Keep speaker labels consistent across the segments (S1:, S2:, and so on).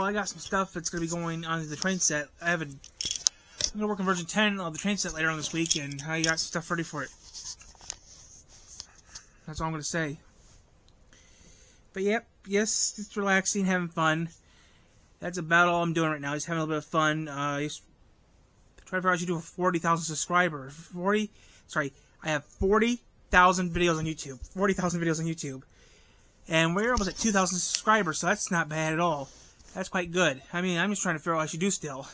S1: I got some stuff that's going to be going on the train set. I'm going to work on version 10 of the train set later on this week, and I got stuff ready for it. That's all I'm going to say. But yep, yes, it's relaxing, having fun. That's about all I'm doing right now. Just having a little bit of fun. Just trying to figure out how to do a 40,000 subscribers. I have 40,000 videos on YouTube. 40,000 videos on YouTube. And we're almost at 2,000 subscribers, so that's not bad at all. That's quite good. I mean, I'm just trying to figure out what I should do still.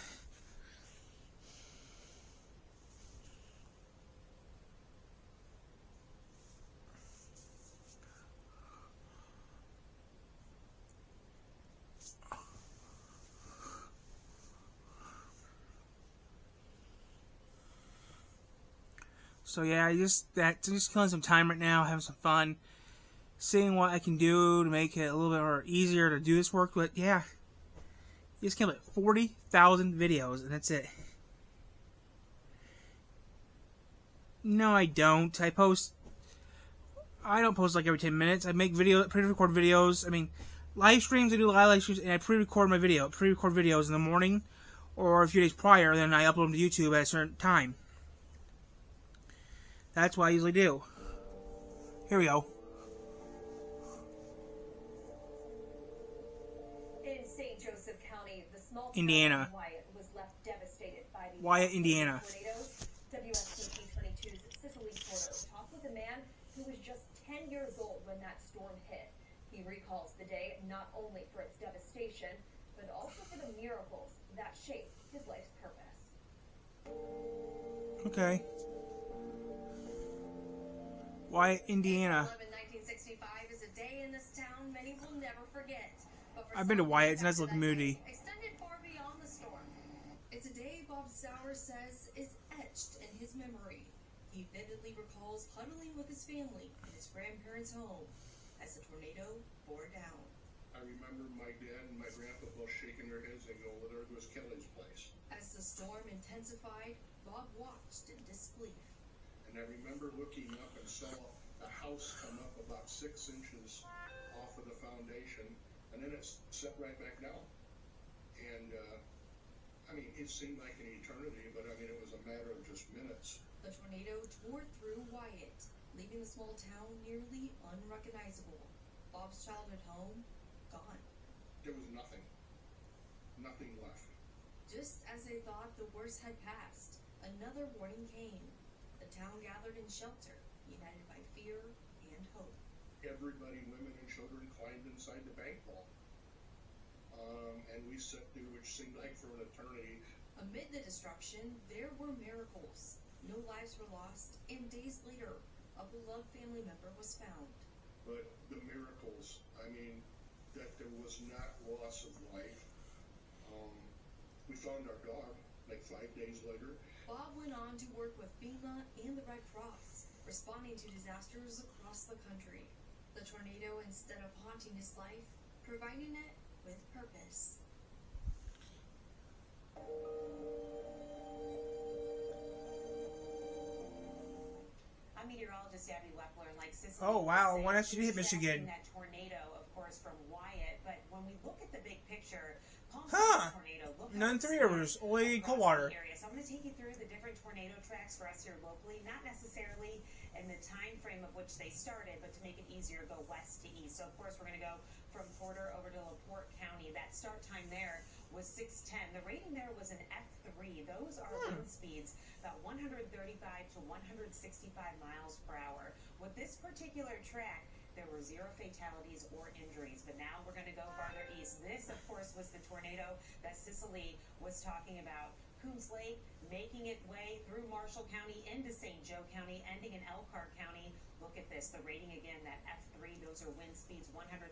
S1: So yeah, just killing some time right now, having some fun, seeing what I can do to make it a little bit more easier to do this work. But yeah, you just killed it. 40,000 videos, and that's it. No, I don't. I don't post like every 10 minutes. I make pre-record videos. I mean, live streams. I do live streams, and I pre-record videos in the morning, or a few days prior. Then I upload them to YouTube at a certain time. That's what I usually do. Here we go.
S2: In St. Joseph County, the small
S1: Indiana.
S2: town of Wyatt was left devastated by the
S1: Wyatt, Indiana.
S2: tornadoes. WSTP22's Cicely Porter talked with a man who was just 10 years old when that storm hit. He recalls the day not only for its devastation, but also for the miracles that shaped his life's purpose.
S1: Okay. Wyatt, Indiana.
S2: 1965 is a day in this town many will never forget.
S1: I've been to Wyatt. It's a nice little community.
S2: Extended far beyond the storm. It's a day Bob Sauer says is etched in his memory. He vividly recalls huddling with his family in his grandparents' home as the tornado bore down.
S3: I remember my dad and my grandpa both shaking their heads and going, well, there goes Kelly's place.
S2: As the storm intensified, Bob watched in disbelief.
S3: And I remember looking up and saw a house come up about 6 inches off of the foundation, and then it set right back down. And, I mean, it seemed like an eternity, but I mean, it was a matter of just minutes.
S2: The tornado tore through Wyatt, leaving the small town nearly unrecognizable. Bob's childhood home, gone.
S3: There was nothing. Nothing left.
S2: Just as they thought the worst had passed, another warning came. The town gathered in shelter, united by fear and hope.
S3: Everybody, women and children, climbed inside the bank vault. And we sat there, which seemed like for an eternity.
S2: Amid the destruction, there were miracles. No lives were lost, and days later, a beloved family member was found.
S3: But the miracles, I mean, that there was not loss of life. We found our dog like 5 days later.
S2: Bob went on to work with FEMA and the Red Cross, responding to disasters across the country. The tornado, instead of haunting his life, providing it with purpose.
S4: I'm meteorologist Abby Weppler, and like Cicely.
S1: Oh wow, why don't you hit Michigan?
S4: That tornado, of course, from Wyatt. But when we look at the big picture, Palm
S1: Huh.
S4: tornado. Look
S1: None 3 rivers, only cold water.
S4: So I'm going to take you through the different tornado tracks for us here locally, not necessarily in the time frame of which they started, but to make it easier, go west to east. So of course we're going to go from Porter over to LaPorte County. That start time there was 6:10. The rating there was an F3. Those are wind speeds about 135 to 165 miles per hour. With this particular track, there were 0 fatalities or injuries, but now we're going to go farther east. This, of course, was the tornado that Cicely was talking about. Coombs Lake making its way through Marshall County into St. Joe County, ending in Elkhart County. Look at this, the rating again, that F3, those are wind speeds 135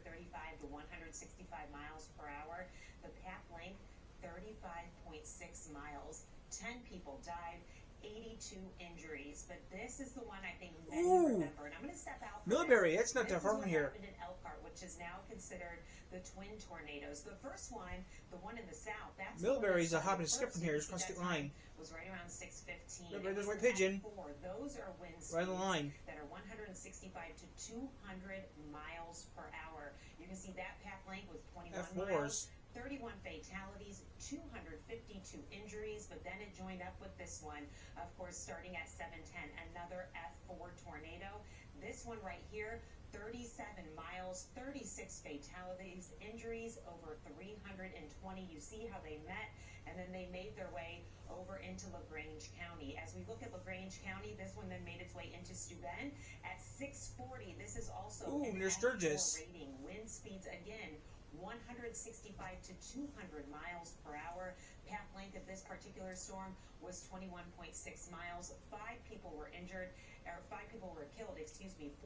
S4: to 165 miles per hour. The path length, 35.6 miles. 10 people died. 82 injuries, but this is the one I think many remember. And I'm going to step out.
S1: Millbury, it's not that far from here.
S4: In Elkhart, which is now considered the twin tornadoes. The first one, the one in the south, that's
S1: Millbury's a hop and a skip from here. It's across the line.
S4: Was right around 6:15.
S1: Millbury, there's White Pigeon.
S4: Those are wind speeds
S1: right on the line
S4: that are 165 to 200 miles per hour. You can see that path length was 21 miles. 31 fatalities, 252 injuries, but then it joined up with this one, of course, starting at 7:10, another F4 tornado. This one right here, 37 miles, 36 fatalities, injuries, over 320. You see how they met, and then they made their way over into LaGrange County. As we look at LaGrange County, this one then made its way into Steuben at 6:40. This is also an
S1: near
S4: F4
S1: Sturgis.
S4: rating. Wind speeds, again, 165 to 200 miles per hour. Path length of this particular storm was 21.6 miles. 5 people were injured, or 5 people were killed,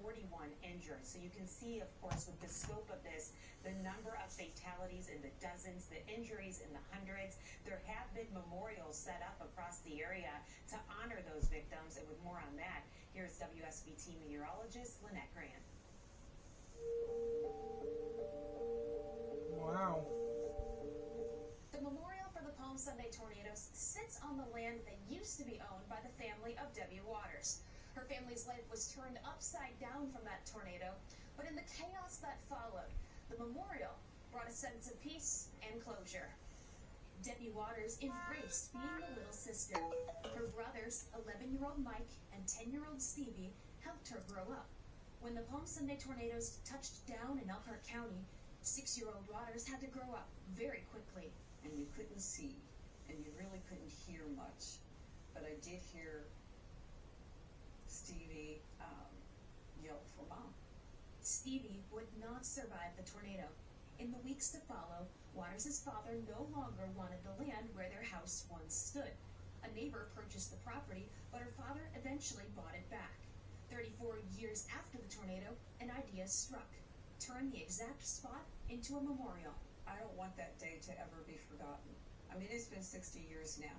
S4: 41 injured. So you can see, of course, with the scope of this, the number of fatalities in the dozens, the injuries in the hundreds. There have been memorials set up across the area to honor those victims, and with more on that, here's WSBT meteorologist Lynette Grant.
S1: Wow.
S2: The memorial for the Palm Sunday tornadoes sits on the land that used to be owned by the family of Debbie Waters. Her family's life was turned upside down from that tornado, but in the chaos that followed, the memorial brought a sense of peace and closure. Debbie Waters embraced being the little sister. Her brothers, 11-year-old Mike and 10-year-old Stevie, helped her grow up. When the Palm Sunday tornadoes touched down in Elkhart County, 6-year-old Waters had to grow up very quickly.
S5: And you couldn't see, and you really couldn't hear much. But I did hear Stevie yell for Mom.
S2: Stevie would not survive the tornado. In the weeks to follow, Waters' father no longer wanted the land where their house once stood. A neighbor purchased the property, but her father eventually bought it back. 34 years after the tornado, an idea struck. Turn the exact spot into a memorial.
S5: I don't want that day to ever be forgotten. I mean, it's been 60 years now.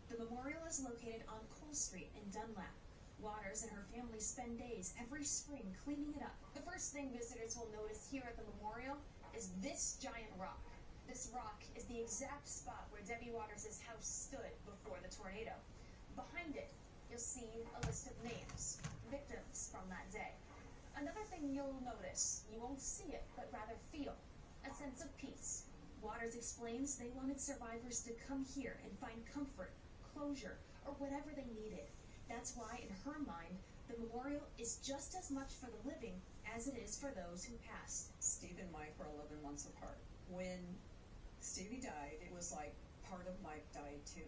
S2: The memorial is located on Cole Street in Dunlap. Waters and her family spend days every spring cleaning it up. The first thing visitors will notice here at the memorial is this giant rock. This rock is the exact spot where Debbie Waters' house stood before the tornado. Behind it, you'll see a list of names, victims from that day. Another thing you'll notice, you won't see it, but rather feel, a sense of peace. Waters explains they wanted survivors to come here and find comfort, closure, or whatever they needed. That's why, in her mind, the memorial is just as much for the living as it is for those who passed.
S5: Steve and Mike were 11 months apart. When Stevie died, it was like part of Mike died too.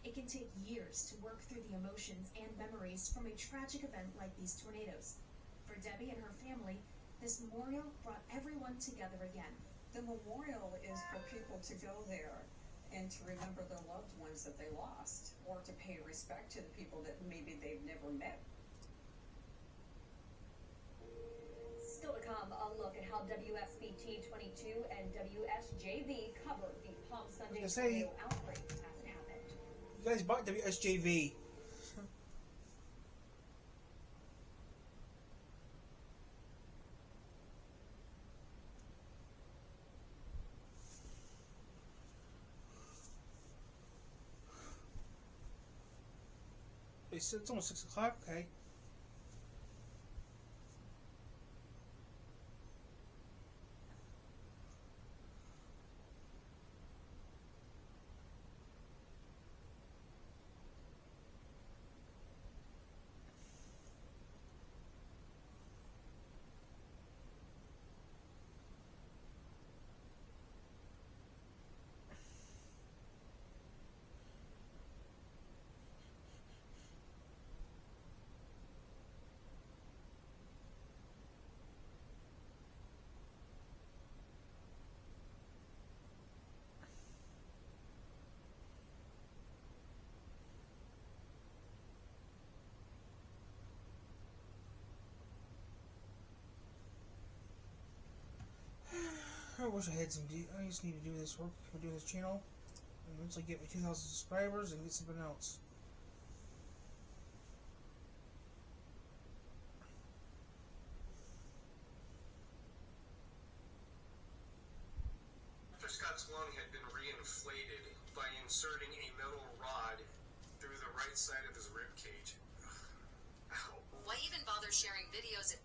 S2: It can take years to work through the emotions and memories from a tragic event like these tornadoes. For Debbie and her family, this memorial brought everyone together again.
S5: The memorial is for people to go there and to remember their loved ones that they lost, or to pay respect to the people that maybe they've never met.
S2: Still to come, a look at how WSBT 22 and WSJV covered the Palm Sunday tornado outbreak as it happened.
S1: You guys bought WSJV. It's almost 6 o'clock, okay. I wish I had some. I just need to do this work. I'm doing this channel, and once I get my 2,000 subscribers, and get something else.
S6: Dr. Scott's lung had been reinflated by inserting a metal rod through the right side of his rib cage. Ow.
S7: Why even bother sharing videos?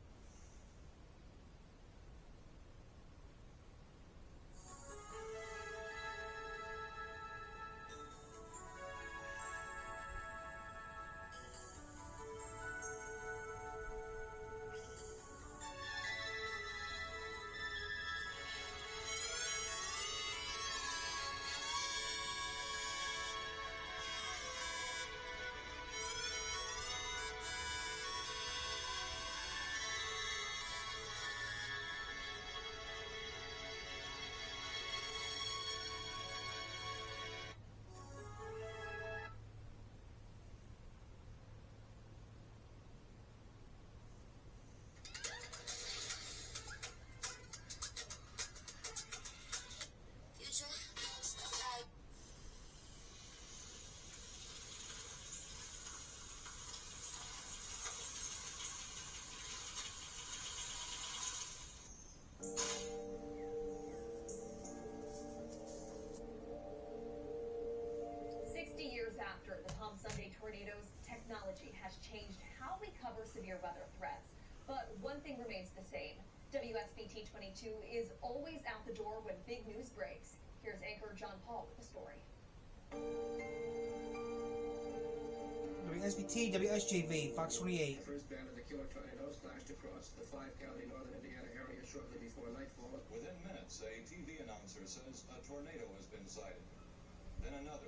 S2: tornadoes, technology has changed how we cover severe weather threats. But one thing remains the same. WSBT 22 is always out the door when big news breaks. Here's anchor John Paul with the story.
S1: WSBT, WSJV, Fox 28.
S8: The first band of the killer tornadoes flashed across the five-county northern Indiana area shortly before nightfall.
S9: Within minutes, a TV announcer says a tornado has been sighted. Then another.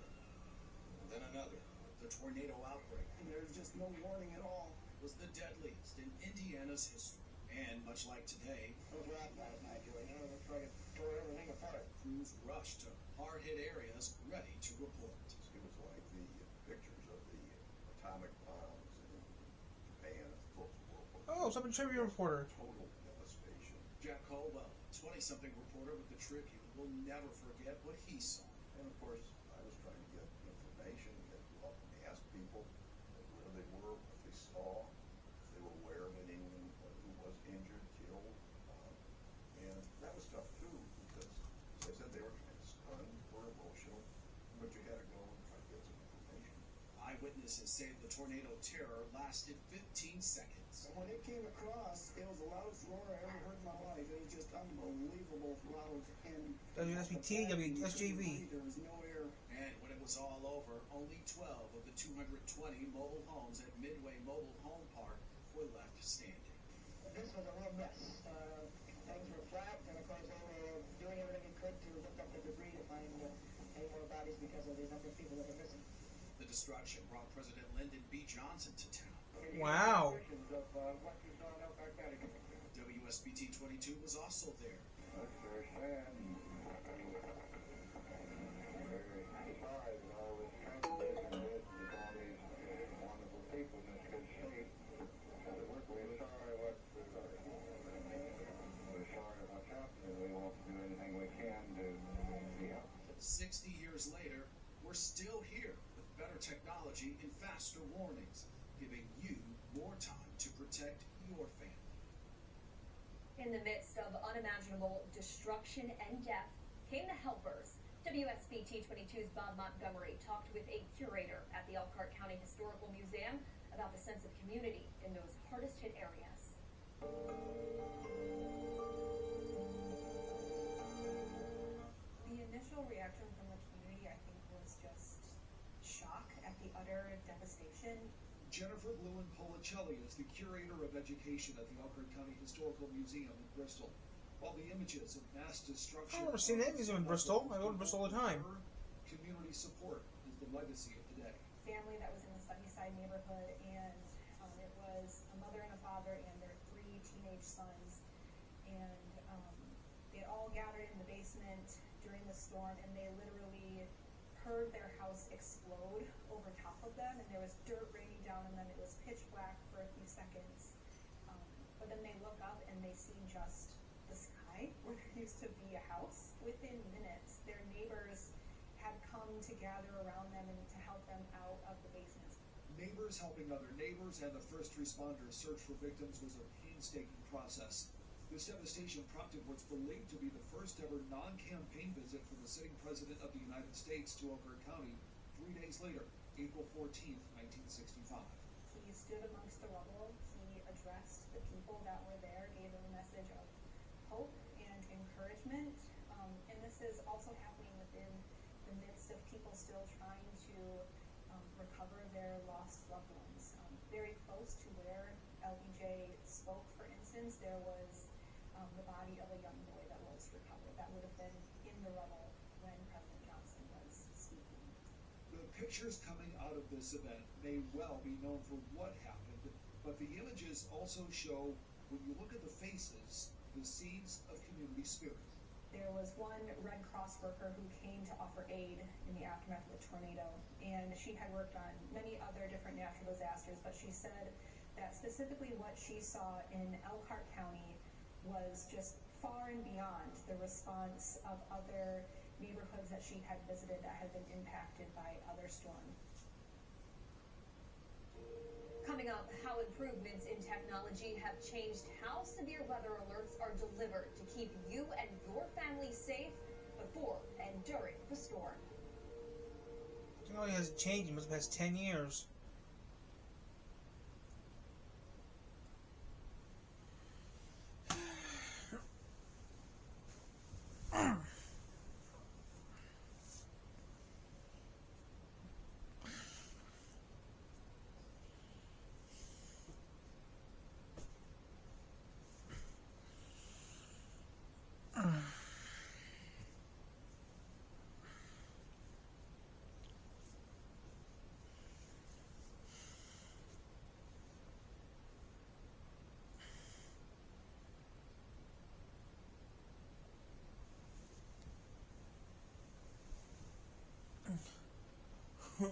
S9: Then another.
S10: The tornado outbreak, and there's just no warning at all, was the deadliest in Indiana's history. And much like today,
S8: It was rough last night, Joey. You know, it looks like it tore everything apart.
S10: crews rushed to hard-hit areas ready to report.
S11: It was like the pictures of the atomic bombs in Japan at the First World War.
S1: Oh, something trivia reporter.
S11: Total devastation.
S10: Jack Caldwell, 20-something reporter with the Tribune, will never forget what he saw.
S11: And of course, I was trying to get information, get up and ask people where they were, what they saw, if they were aware of anyone who was injured, killed. And that was tough too, because, as I said, they were kind of stunned or emotional, but you had to go and try to get some information.
S10: Eyewitnesses say the tornado terror lasted 15 seconds.
S8: And when it came across, it was the loudest roar I ever heard in my life. It was just unbelievable loud. And
S1: WSBT, WSJV.
S8: There was no air.
S10: And when it was all over, only 12 of the 220 mobile homes at Midway Mobile Home Park were left standing.
S8: This was a real mess. Things were flat, and of course they were doing everything they could to look up the debris to find any more bodies because of the number of people that were missing.
S10: The destruction brought President Lyndon B. Johnson to town.
S1: Wow.
S10: WSBT 22 was also there.
S11: That's very sad. Very sorry that all this tragedy and this is all these wonderful people in this good shape. We're sorry what's happening. We won't do anything we can to help.
S10: 60 years later, we're still here with better technology and faster warnings, giving you more time to protect your family.
S2: In the midst of unimaginable destruction and death came the helpers. WSBT 22's Bob Montgomery talked with a curator at the Elkhart County Historical Museum about the sense of community in those hardest hit areas.
S12: The initial reaction from the community, I think, was just shock at the utter devastation.
S10: Jennifer Lewin Policelli is the curator of education at the Elkhart County Historical Museum in Bristol. While the images of mass destruction...
S1: I've never seen that museum in Bristol. I go to Bristol all the time.
S10: Community support is the legacy of today.
S12: Family that was in the Sunnyside neighborhood, and it was a mother and a father and their 3 teenage sons. And they all gathered in the basement during the storm, and they literally heard their house explode over top of them, and there was dirt raining down on them. It was pitch black for a few seconds. But then they look up and they see just the sky where there used to be a house. Within minutes, their neighbors had come to gather around them and to help them out of the basement.
S10: Neighbors helping other neighbors and the first responders search for victims was a painstaking process. This devastation prompted what's believed to be the first ever non-campaign visit from the sitting president of the United States to Elkhart County 3 days later, April 14th, 1965.
S12: He stood amongst the rubble. He addressed the people that were there, gave them a message of hope and encouragement. And this is also happening within the midst of people still trying to recover their lost loved ones. Very close to where LBJ spoke, for instance, there was the body of a young boy that was recovered. That would have been in the rubble when President Johnson was speaking.
S10: The pictures coming out of this event may well be known for what happened, but the images also show, when you look at the faces, the seeds of community spirit.
S12: There was one Red Cross worker who came to offer aid in the aftermath of the tornado, and she had worked on many other different natural disasters, but she said that specifically what she saw in Elkhart County was just far and beyond the response of other neighborhoods that she had visited that had been impacted by other storms.
S2: Coming up, how improvements in technology have changed how severe weather alerts are delivered to keep you and your family safe before and during the storm.
S1: Technology hasn't changed in the past 10 years. Okay.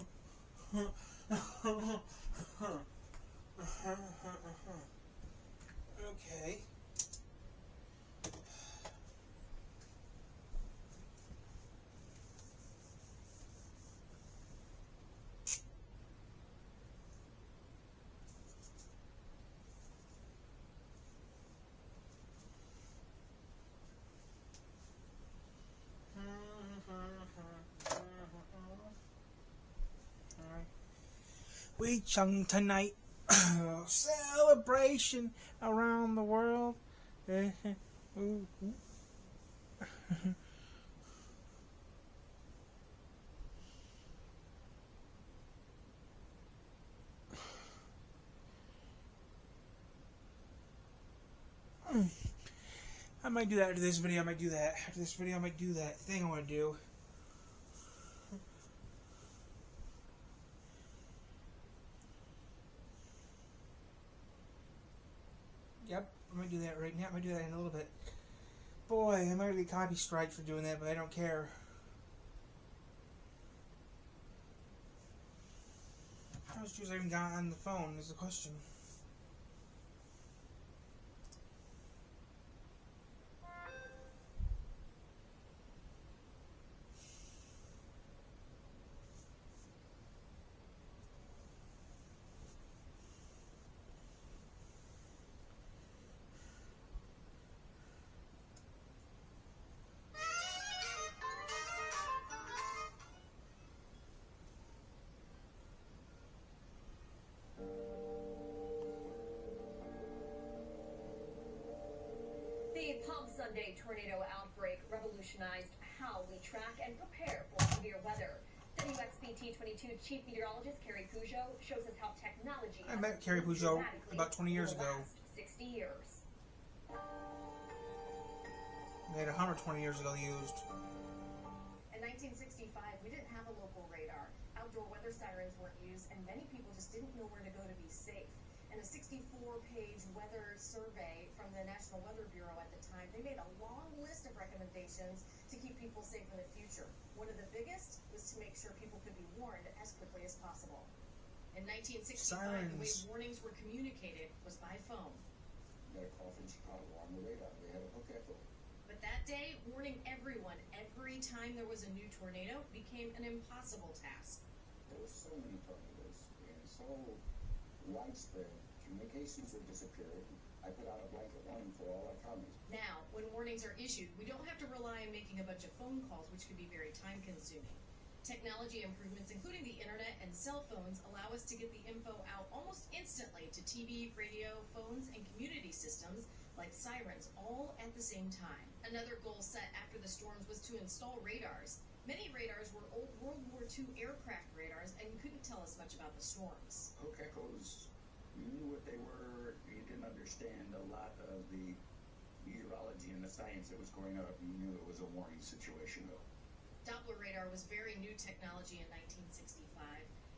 S1: We chung tonight. Celebration around the world. Ooh. I might do that after this video. I might do that. After this video, I might do that thing I want to do. Yep, I might do that right now. I might do that in a little bit. Boy, I might get copy strike for doing that, but I don't care. How much juice I even got on the phone is the question.
S2: The Palm Sunday tornado outbreak revolutionized how we track and prepare for severe weather. WXBT 22 Chief Meteorologist Carrie Peugeot shows us how technology
S1: I met Carrie Peugeot about 20 years ago.
S2: 60 years.
S1: They had 120 years ago used.
S4: In 1965, we didn't have a local radar. Outdoor weather sirens weren't used, and many people just didn't know where to go to be safe. In a 64-page weather survey from the National Weather Bureau at the time, they made a long list of recommendations to keep people safe in the future. One of the biggest was to make sure people could be warned as quickly as possible. In 1965, the way warnings were communicated was by phone.
S11: Got a call from Chicago on the radar. They had a hook echo.
S4: But that day, warning everyone every time there was a new tornado became an impossible task.
S11: There were so many tornadoes and so widespread, communications were disappearing. I put out a blanket warning for all our counties.
S4: Now, when warnings are issued, we don't have to rely on making a bunch of phone calls, which could be very time-consuming. Technology improvements, including the internet and cell phones, allow us to get the info out almost instantly to TV, radio, phones, and community systems like sirens, all at the same time. Another goal set after the storms was to install radars. Many radars were old World War II aircraft radars and couldn't tell us much about the storms.
S11: Hook echoes, you knew what they were. You didn't understand a lot of the meteorology and the science that was going on. You knew it was a warning situation, though.
S4: Doppler radar was very new technology in 1965,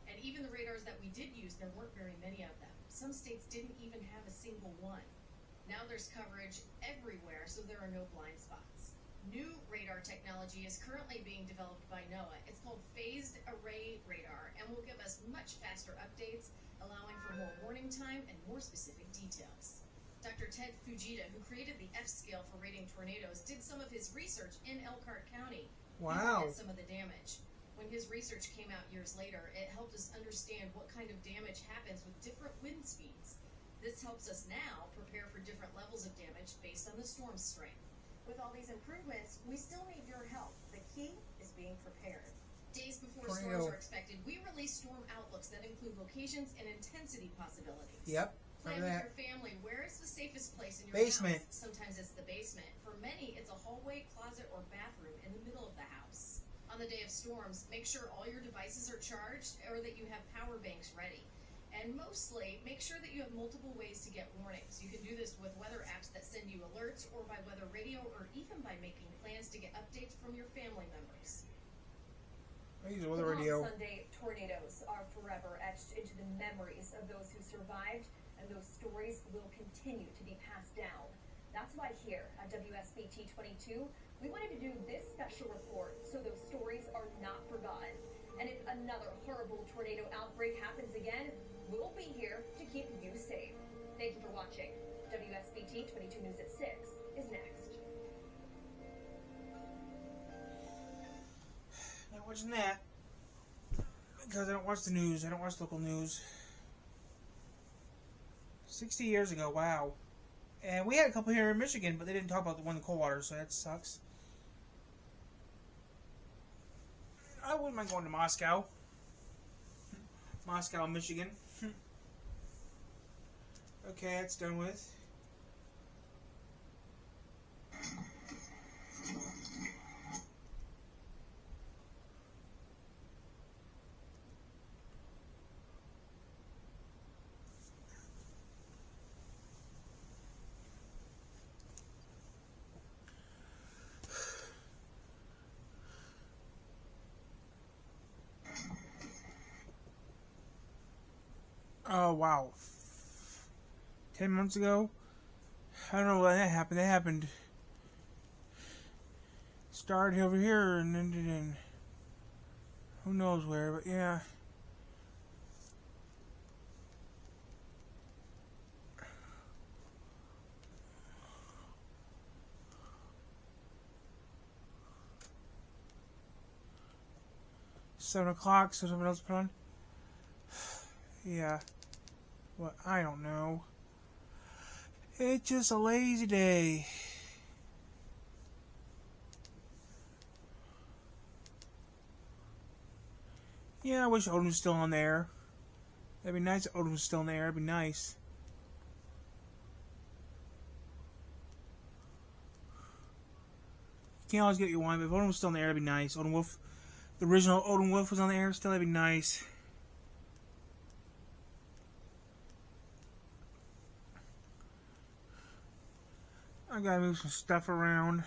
S4: and even the radars that we did use, there weren't very many of them. Some states didn't even have a single one. Now there's coverage everywhere, so there are no blind spots. New radar technology is currently being developed by NOAA. It's called Phased Array Radar, and will give us much faster updates, allowing for more warning time and more specific details. Dr. Ted Fujita, who created the F-scale for rating tornadoes, did some of his research in Elkhart County.
S1: Wow.
S4: And some of the damage. When his research came out years later, it helped us understand what kind of damage happens with different wind speeds. This helps us now prepare for different levels of damage based on the storm's strength.
S2: With all these improvements, we still need your help. The key is being prepared.
S4: Days before storms are expected, we release storm outlooks that include locations and intensity possibilities.
S1: Yep.
S4: Plan with your family. Where is the safest place in your
S1: basement?
S4: house? Sometimes it's the basement. For many, it's a hallway, closet, or bathroom in the middle of the house. On the day of storms, make sure all your devices are charged or that you have power banks ready. And mostly, make sure that you have multiple ways to get warnings. You can do this with weather apps that send you alerts, or by weather radio, or even by making plans to get updates from your family members.
S1: I use a weather radio.
S2: Sunday tornadoes are forever etched into the memories of those who survived, and those stories will continue to be passed down. That's why here at WSBT 22, we wanted to do this special report so those stories are not forgotten. And if another horrible tornado outbreak happens again, we'll be here to keep you safe. Thank you for watching. WSBT 22 News at 6 is next.
S1: Not watching that because I don't watch the news. I don't watch local news. 60 years ago, wow. And we had a couple here in Michigan, but they didn't talk about the one in Coldwater, so that sucks. I wouldn't mind going to Moscow. Moscow, Michigan. Okay, that's done with. Oh, wow. 10 months ago? I don't know when that happened. That happened. Started over here and ended in who knows where, but yeah. $7 so someone else put on? Yeah. Well, I don't know. It's just a lazy day. Yeah, I wish Odin was still on there. That'd be nice if Odin was still in there. That'd be nice. You can't always get what you want, but if Odin was still in the air, that'd be nice. Odin Wolf, the original Odin Wolf was on the air still, that'd be nice. I gotta move some stuff around.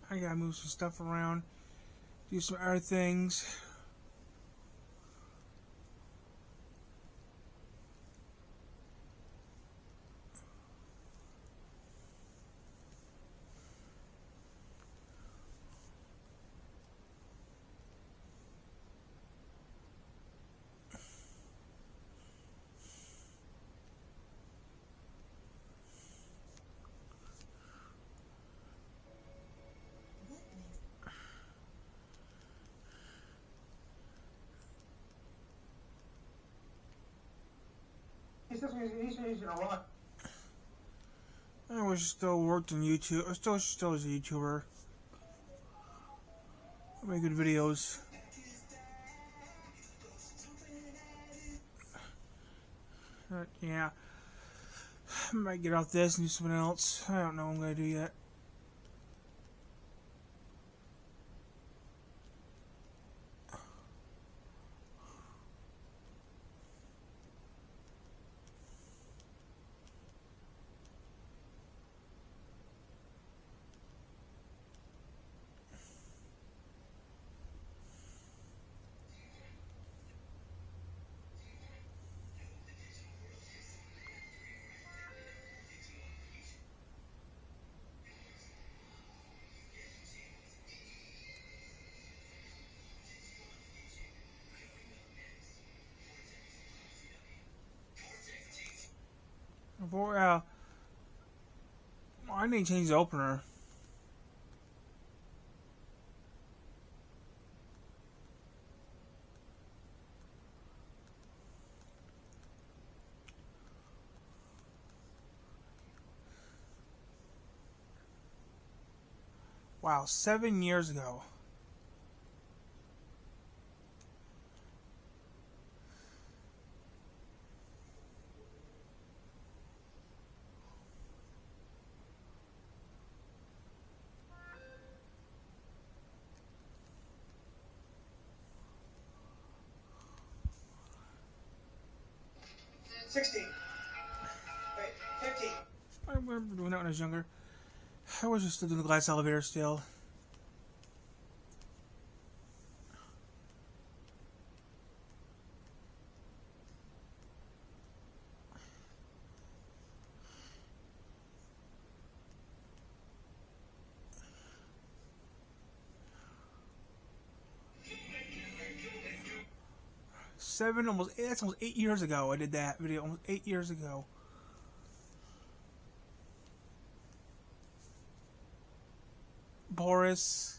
S1: I gotta move some stuff around. Do some other things. I wish I still worked on YouTube. I still was a YouTuber. I make good videos. Yeah. I might get off this and do something else. I don't know what I'm gonna do yet. Before, I need to change the opener. Wow, 7 years ago.
S8: Wait, 15.
S1: I remember doing that when I was younger. I wish I still doing the glass elevator still. That's almost 8 years ago. I did that video almost 8 years ago. Boris.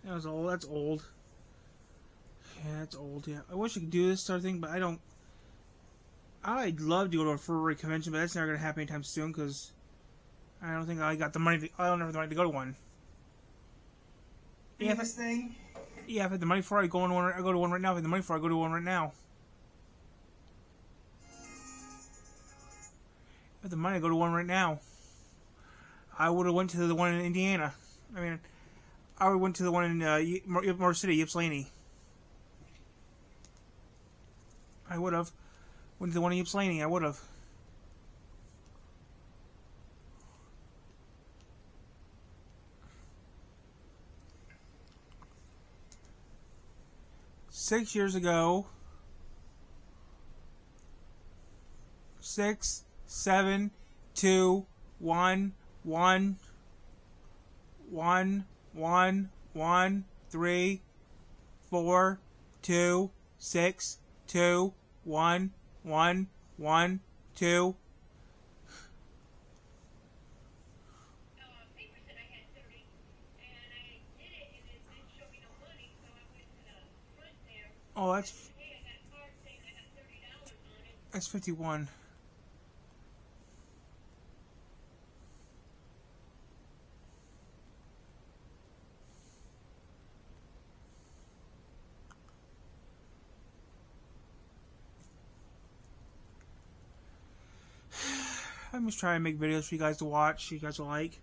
S1: That was old. That's old. Yeah, that's old. Yeah, I wish I could do this sort of thing, but I don't. I'd love to go to a furry convention, but that's never gonna happen anytime soon because I don't think I got the money. I don't have the money to go to one. Yeah,
S13: this thing.
S1: Yeah, if I had the money for it, I'd go to one. I go to one right now. If I had the money for it, I go to one right now. If I had the money, I go to one right now. I would have went to the one in Indiana. I mean, I would went to the one in Motor City, Ypsilanti. I would have went to the one in Ypsilanti. I would have. Six years ago. 6, 7, 2, 1, 1, 1, 1, 1, 3, 4, 2, 6, 2, 1, 1, 1, 2. Oh, that's 51. I'm just trying to make videos for you guys to watch, you guys will like.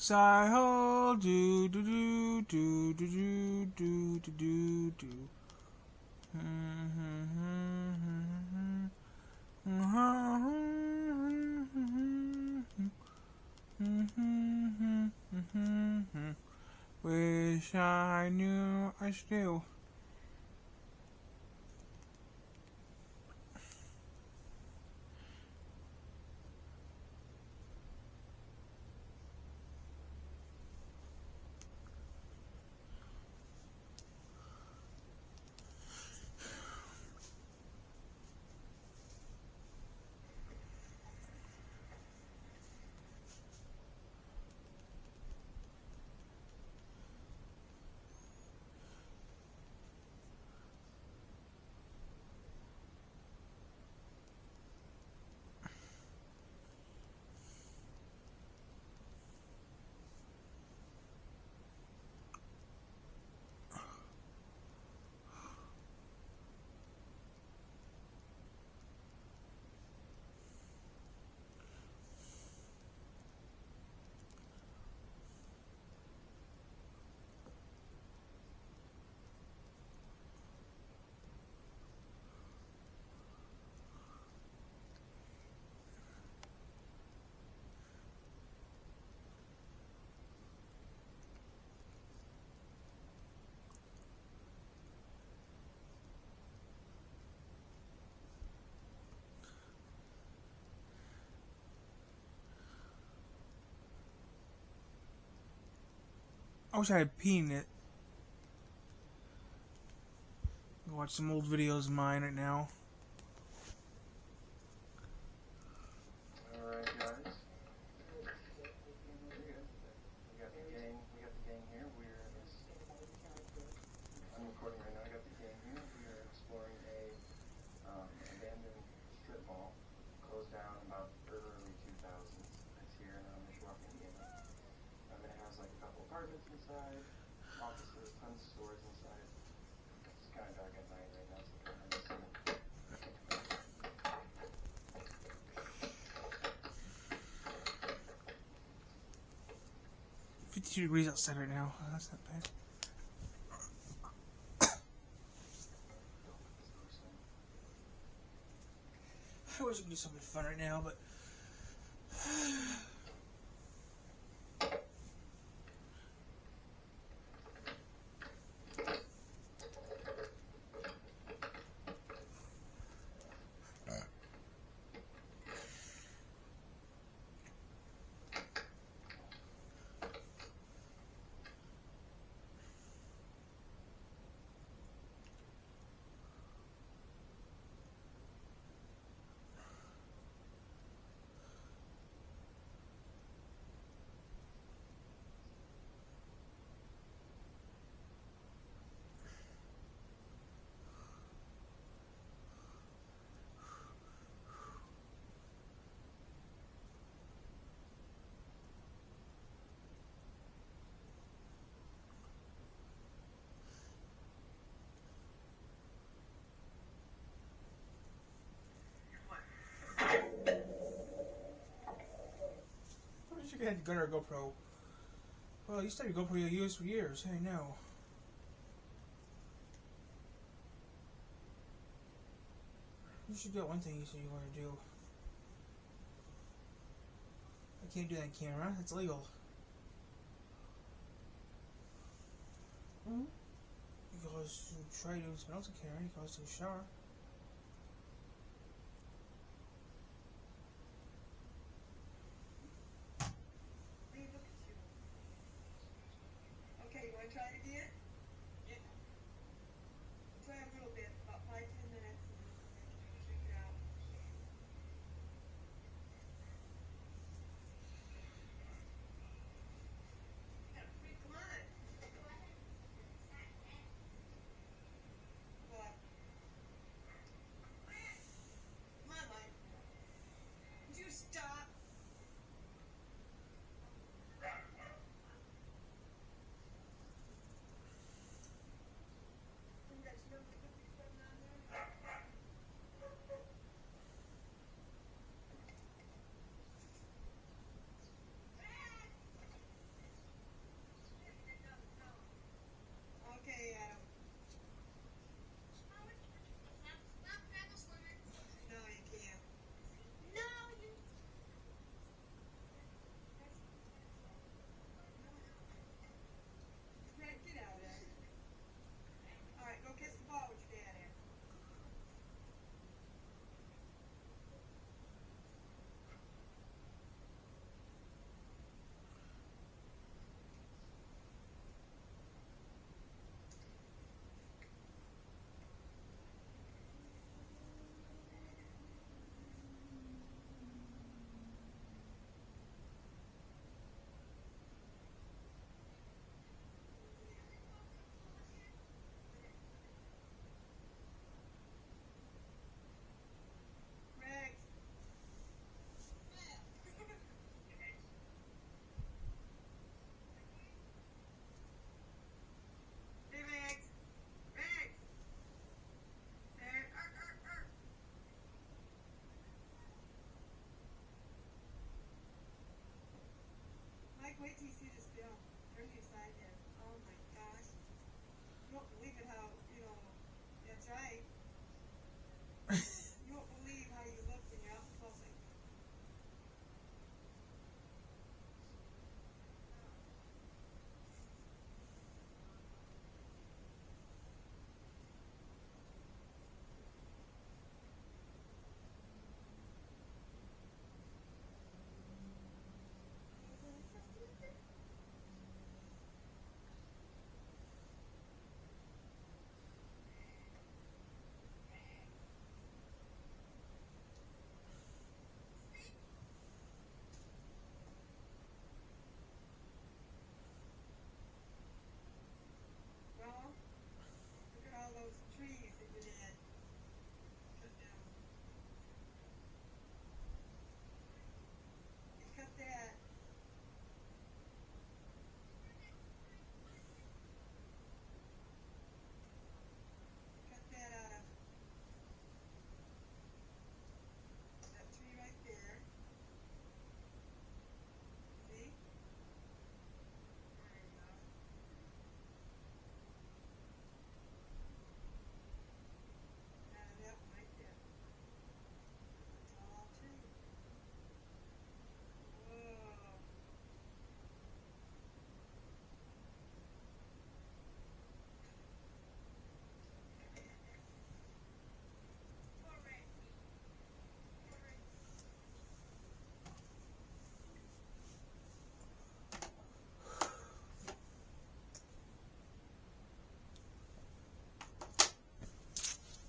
S1: Sigh ho, do do do do do do do do do. Wish I knew I still. I wish I had pee in it. Watch some old videos of mine right now.
S13: recording right now. I got the cam here. We are exploring a abandoned strip mall, closed down about early 2000s. It's here in Mishawaka, Indiana. It has like a couple apartments inside, offices, tons of stores inside. It's kind of dark at night right now, so kind of missing it.
S1: 52 degrees outside right now. Oh, that's not bad. I wish I could do something fun right now, but I wish I had Gunner GoPro. Well, I used to have a GoPro you used for years. I know. You should do that one thing you said you want to do. I can't do that on camera. It's illegal. Because you try doing something else on camera, you goes to the shower.
S8: Okay, you want to try it again? Yeah. Try a little bit, about 5-10 minutes, and check it out. Yeah, come on. What? Come on, Mike. Would you stop? Okay, Adam. No, you can't. Greg, get out of there. All right, go kiss the ball with your dad here. Greg. Hey, Rex. Rex. There. Mike, wait till you see this film. Turn your side there. Oh my gosh. You won't believe it how, that's right.